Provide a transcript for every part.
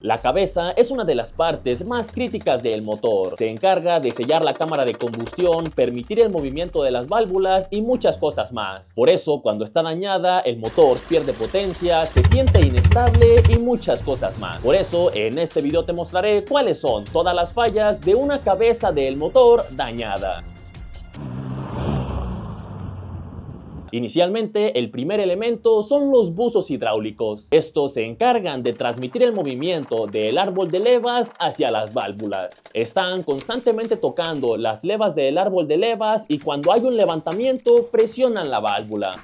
La cabeza es una de las partes más críticas del motor. Se encarga de sellar la cámara de combustión, permitir el movimiento de las válvulas y muchas cosas más. Por eso, cuando está dañada, el motor pierde potencia, se siente inestable y muchas cosas más. Por eso, en este video te mostraré cuáles son todas las fallas de una cabeza del motor dañada. Inicialmente, el primer elemento son los buzos hidráulicos. Estos se encargan de transmitir el movimiento del árbol de levas hacia las válvulas. Están constantemente tocando las levas del árbol de levas y cuando hay un levantamiento presionan la válvula.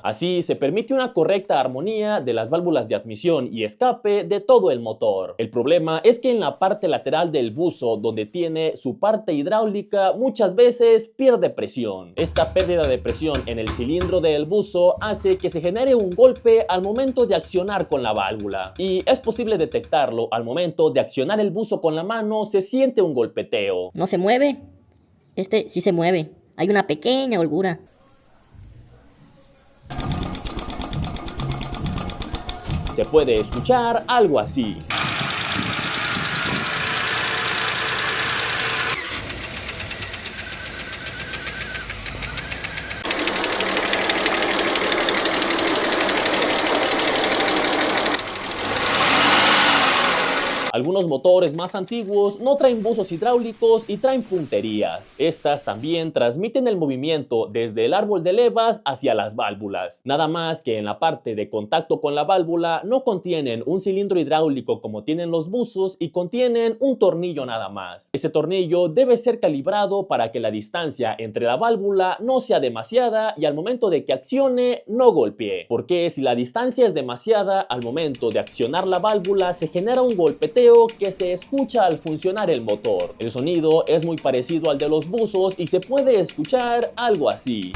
Así se permite una correcta armonía de las válvulas de admisión y escape de todo el motor. El problema es que en la parte lateral del buzo, donde tiene su parte hidráulica, muchas veces pierde presión. Esta pérdida de presión en el cilindro del buzo hace que se genere un golpe al momento de accionar con la válvula. Y es posible detectarlo al momento de accionar el buzo con la mano, se siente un golpeteo. ¿No se mueve? Este sí se mueve. Hay una pequeña holgura. Se puede escuchar algo así. Algunos motores más antiguos no traen buzos hidráulicos y traen punterías. Estas también transmiten el movimiento desde el árbol de levas hacia las válvulas. Nada más que en la parte de contacto con la válvula no contienen un cilindro hidráulico como tienen los buzos y contienen un tornillo nada más. Ese tornillo debe ser calibrado para que la distancia entre la válvula no sea demasiada y al momento de que accione no golpee. Porque si la distancia es demasiada, al momento de accionar la válvula se genera un golpeteo que se escucha al funcionar el motor. El sonido es muy parecido al de los buzos y se puede escuchar algo así.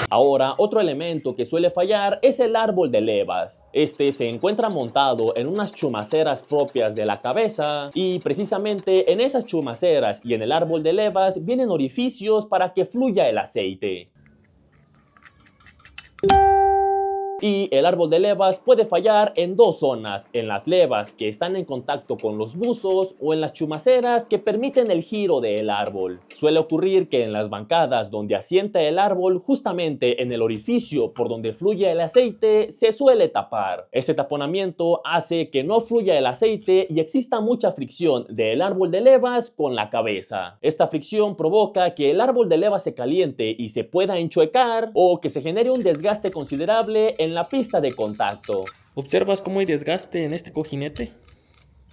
Ahora, otro elemento que suele fallar es el árbol de levas. Este se encuentra montado en unas chumaceras propias de la cabeza y precisamente en esas chumaceras y en el árbol de levas vienen orificios para que fluya el aceite. Y el árbol de levas puede fallar en dos zonas, en las levas que están en contacto con los buzos o en las chumaceras que permiten el giro del árbol. Suele ocurrir que en las bancadas donde asienta el árbol, justamente en el orificio por donde fluye el aceite, se suele tapar. Ese taponamiento hace que no fluya el aceite y exista mucha fricción del árbol de levas con la cabeza. Esta fricción provoca que el árbol de levas se caliente y se pueda enchuecar o que se genere un desgaste considerable en la pista de contacto. ¿Observas cómo hay desgaste en este cojinete?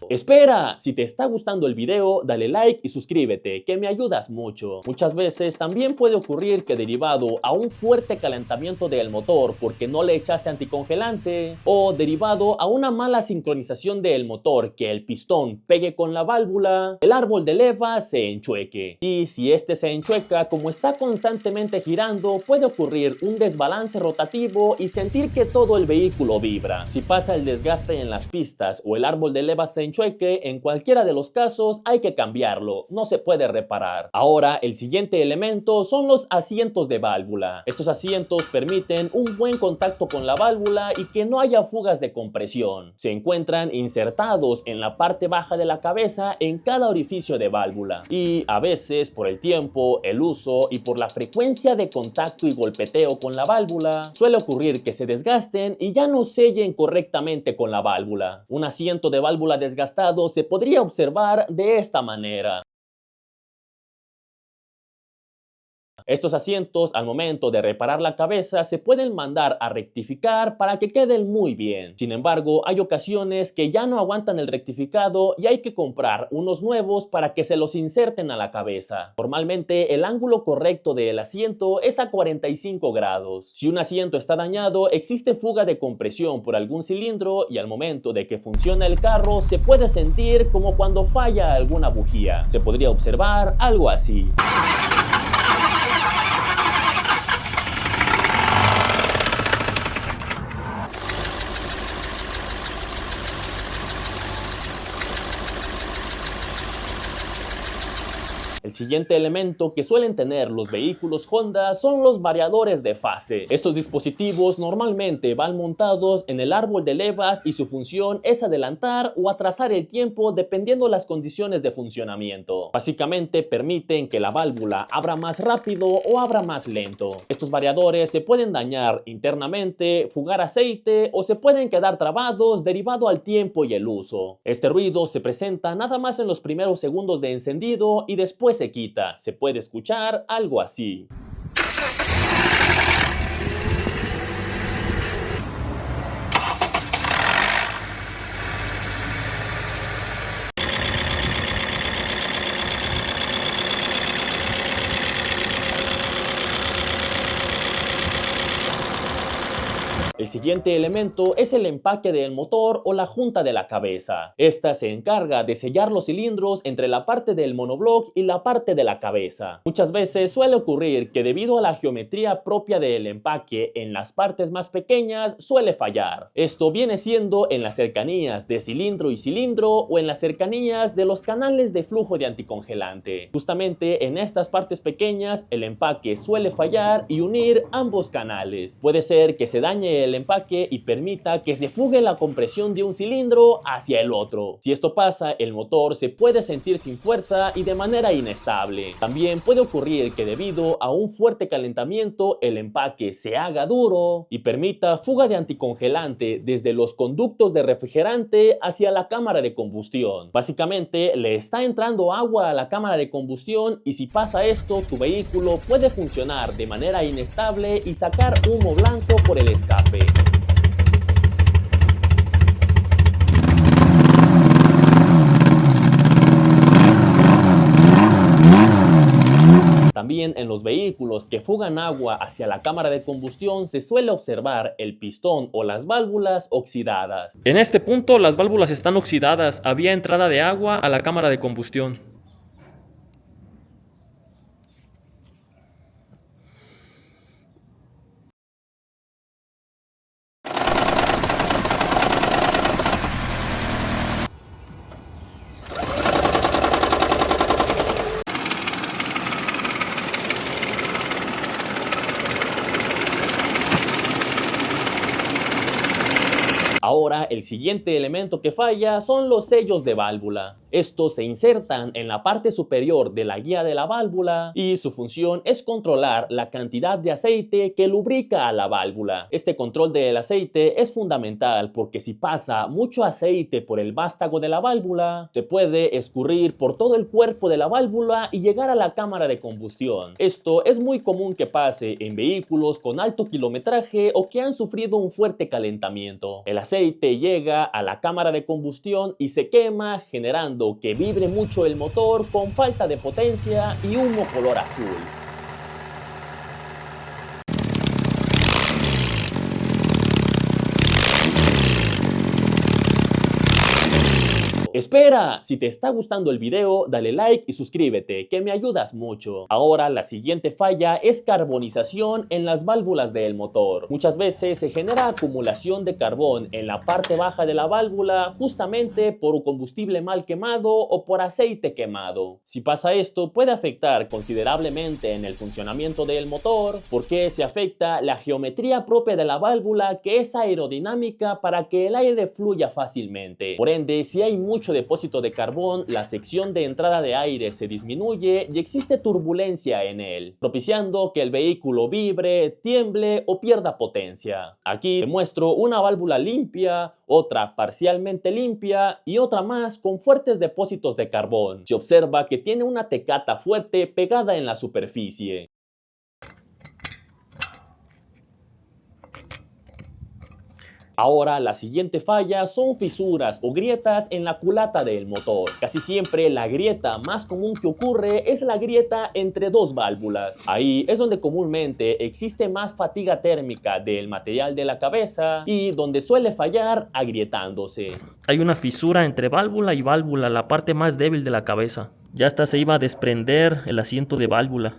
¡Espera! Si te está gustando el video, dale like y suscríbete, que me ayudas mucho. Muchas veces también puede ocurrir que derivado a un fuerte calentamiento del motor porque no le echaste anticongelante o derivado a una mala sincronización del motor que el pistón pegue con la válvula, el árbol de levas se enchueque. Y si este se enchueca, como está constantemente girando, puede ocurrir un desbalance rotativo y sentir que todo el vehículo vibra. Si pasa el desgaste en las pistas o el árbol de levas se enchueque, en cualquiera de los casos hay que cambiarlo, no se puede reparar. Ahora, el siguiente elemento son los asientos de válvula. Estos asientos permiten un buen contacto con la válvula y que no haya fugas de compresión. Se encuentran insertados en la parte baja de la cabeza en cada orificio de válvula. Y a veces, por el tiempo, el uso y por la frecuencia de contacto y golpeteo con la válvula, suele ocurrir que se desgasten y ya no sellen correctamente con la válvula. Un asiento de válvula desgastado se podría observar de esta manera. Estos asientos, al momento de reparar la cabeza, se pueden mandar a rectificar para que queden muy bien. Sin embargo, hay ocasiones que ya no aguantan el rectificado y hay que comprar unos nuevos para que se los inserten a la cabeza. Normalmente, el ángulo correcto del asiento es a 45 grados. Si un asiento está dañado, existe fuga de compresión por algún cilindro y al momento de que funciona el carro, se puede sentir como cuando falla alguna bujía. Se podría observar algo así. siguiente elemento que suelen tener los vehículos Honda son los variadores de fase. Estos dispositivos normalmente van montados en el árbol de levas y su función es adelantar o atrasar el tiempo dependiendo las condiciones de funcionamiento. Básicamente permiten que la válvula abra más rápido o abra más lento. Estos variadores se pueden dañar internamente, fugar aceite o se pueden quedar trabados derivado al tiempo y el uso. Este ruido se presenta nada más en los primeros segundos de encendido y después se quita. Se puede escuchar algo así. El siguiente elemento es el empaque del motor o la junta de la cabeza. Esta se encarga de sellar los cilindros entre la parte del monobloc y la parte de la cabeza. Muchas veces suele ocurrir que debido a la geometría propia del empaque en las partes más pequeñas suele fallar. Esto viene siendo en las cercanías de cilindro y cilindro o en las cercanías de los canales de flujo de anticongelante. Justamente en estas partes pequeñas el empaque suele fallar y unir ambos canales. Puede ser que se dañe el empaque y permita que se fugue la compresión de un cilindro hacia el otro. Si esto pasa, el motor se puede sentir sin fuerza y de manera inestable. También puede ocurrir que debido a un fuerte calentamiento el empaque se haga duro y permita fuga de anticongelante desde los conductos de refrigerante hacia la cámara de combustión. Básicamente le está entrando agua a la cámara de combustión y si pasa esto, tu vehículo puede funcionar de manera inestable y sacar humo blanco por el escape. También en los vehículos que fugan agua hacia la cámara de combustión se suele observar el pistón o las válvulas oxidadas. En este punto las válvulas están oxidadas, había entrada de agua a la cámara de combustión. Ahora, el siguiente elemento que falla son los sellos de válvula. Estos se insertan en la parte superior de la guía de la válvula y su función es controlar la cantidad de aceite que lubrica a la válvula. Este control del aceite es fundamental porque si pasa mucho aceite por el vástago de la válvula, se puede escurrir por todo el cuerpo de la válvula y llegar a la cámara de combustión. Esto es muy común que pase en vehículos con alto kilometraje o que han sufrido un fuerte calentamiento. El aceite llega a la cámara de combustión y se quema, generando que vibre mucho el motor con falta de potencia y humo color azul. ¡Espera! Si te está gustando el video, dale like y suscríbete, que me ayudas mucho. Ahora, la siguiente falla es carbonización en las válvulas del motor. Muchas veces se genera acumulación de carbón en la parte baja de la válvula justamente por combustible mal quemado o por aceite quemado. Si pasa esto, puede afectar considerablemente en el funcionamiento del motor porque se afecta la geometría propia de la válvula, que es aerodinámica para que el aire fluya fácilmente. Por ende, si hay mucho depósito de carbón, la sección de entrada de aire se disminuye y existe turbulencia en él, propiciando que el vehículo vibre, tiemble o pierda potencia. Aquí te muestro una válvula limpia, otra parcialmente limpia y otra más con fuertes depósitos de carbón. Se observa que tiene una tecata fuerte pegada en la superficie. Ahora, la siguiente falla son fisuras o grietas en la culata del motor. Casi siempre la grieta más común que ocurre es la grieta entre dos válvulas. Ahí es donde comúnmente existe más fatiga térmica del material de la cabeza y donde suele fallar agrietándose. Hay una fisura entre válvula y válvula, la parte más débil de la cabeza. Ya hasta se iba a desprender el asiento de válvula.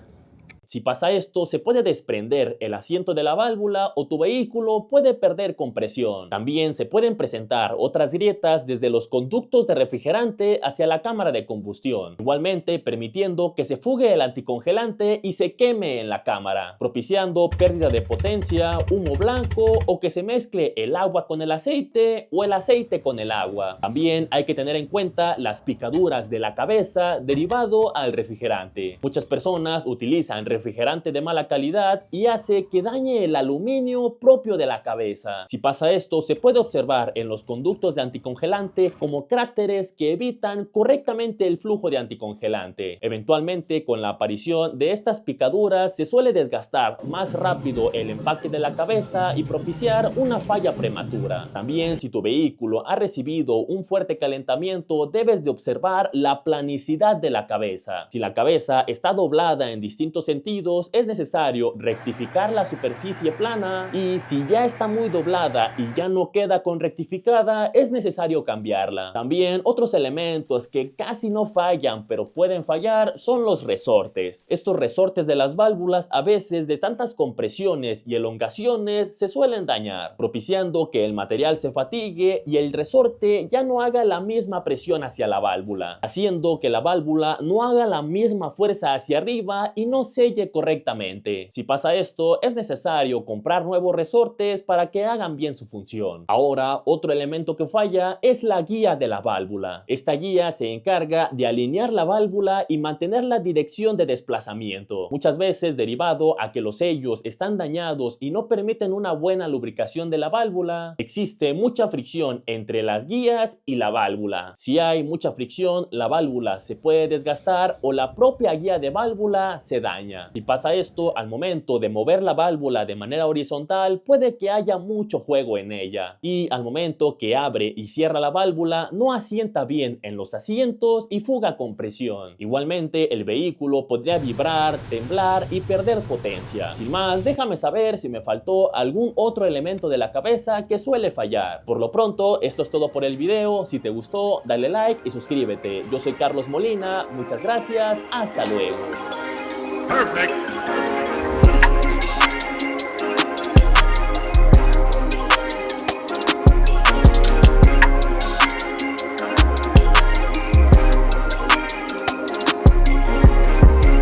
Si pasa esto, se puede desprender el asiento de la válvula o tu vehículo puede perder compresión. También se pueden presentar otras grietas desde los conductos de refrigerante hacia la cámara de combustión, igualmente permitiendo que se fugue el anticongelante y se queme en la cámara, propiciando pérdida de potencia, humo blanco o que se mezcle el agua con el aceite o el aceite con el agua. También hay que tener en cuenta las picaduras de la cabeza derivado al refrigerante. Muchas personas utilizan refrigerante de mala calidad y hace que dañe el aluminio propio de la cabeza. Si pasa esto, se puede observar en los conductos de anticongelante como cráteres que evitan correctamente el flujo de anticongelante. Eventualmente, con la aparición de estas picaduras, se suele desgastar más rápido el empaque de la cabeza y propiciar una falla prematura. También, si tu vehículo ha recibido un fuerte calentamiento, debes de observar la planicidad de la cabeza. Si la cabeza está doblada en distintos sentidos, es necesario rectificar la superficie plana, y si ya está muy doblada y ya no queda con rectificada, es necesario cambiarla. También otros elementos que casi no fallan pero pueden fallar son los resortes. Estos resortes de las válvulas, a veces de tantas compresiones y elongaciones, se suelen dañar, propiciando que el material se fatigue y el resorte ya no haga la misma presión hacia la válvula, haciendo que la válvula no haga la misma fuerza hacia arriba y no selle correctamente. Si pasa esto, es necesario comprar nuevos resortes para que hagan bien su función. Ahora, otro elemento que falla es la guía de la válvula. Esta guía se encarga de alinear la válvula y mantener la dirección de desplazamiento. Muchas veces, derivado a que los sellos están dañados y no permiten una buena lubricación de la válvula, existe mucha fricción entre las guías y la válvula. Si hay mucha fricción, la válvula se puede desgastar o la propia guía de válvula se daña. Si pasa esto, al momento de mover la válvula de manera horizontal, puede que haya mucho juego en ella, y al momento que abre y cierra la válvula, no asienta bien en los asientos y fuga compresión. Igualmente, el vehículo podría vibrar, temblar y perder potencia. Sin más, déjame saber si me faltó algún otro elemento de la cabeza que suele fallar. Por lo pronto, esto es todo por el video. Si te gustó, dale like y suscríbete. Yo soy Carlos Molina, muchas gracias, hasta luego. Perfect.